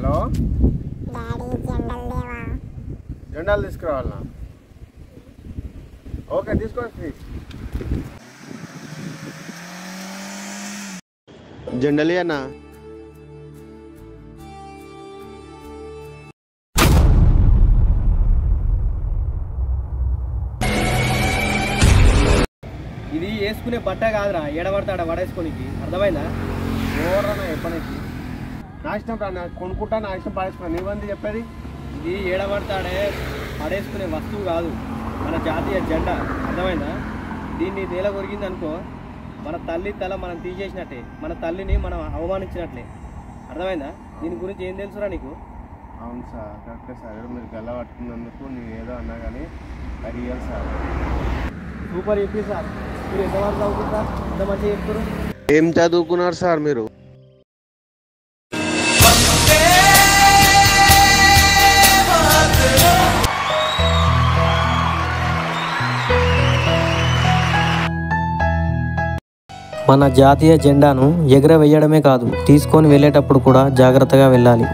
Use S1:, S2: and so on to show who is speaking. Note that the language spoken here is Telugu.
S1: హలో
S2: డాడీ జెండలు లేవా?
S1: జెండాలు తీసుకురావాలన్నా? ఓకే తీసుకోండి. జెండలి అన్నా.
S3: ఇది వేసుకునే బట్ట కాదురా, ఎడబడతాడ పడేసుకోనికి, అర్థమైందా?
S1: ఎవరన్నా చెప్పడానికి నా ఇష్టం రా, నాకు కొనుక్కుంటా, నా ఇష్టం పడేసుకున్నా. నీవంది చెప్పేది?
S3: ఇది ఏడబడతాడే పడేసుకునే వస్తువు కాదు, మన జాతీయ జెండా, అర్థమైందా? దీన్ని నేల కొరిగింది అనుకో, మన తల్లి తల మనం తీసేసినట్టే, మన తల్లిని మనం అవమానించినట్లే, అర్థమైందా? దీని గురించి ఏం తెలుసురా నీకు?
S1: అవును సార్, కరెక్టే సార్. మీరు గల్ల పట్టుకున్నందుకు నేను ఏదో అన్నా కానీ అది రియల్ సార్.
S3: సూపర్ చెప్పి సార్. మీరు ఎంతవరకు చదువుకుంటారు? ఎంత మంచిగా చెప్తారు.
S1: ఏం చదువుకున్నారు సార్ మీరు?
S3: మన జాతీయ జెండాను ఎగరవేయడమే కాదు, తీసుకొని వెళ్ళేటప్పుడు కూడా జాగ్రత్తగా వెళ్ళాలి.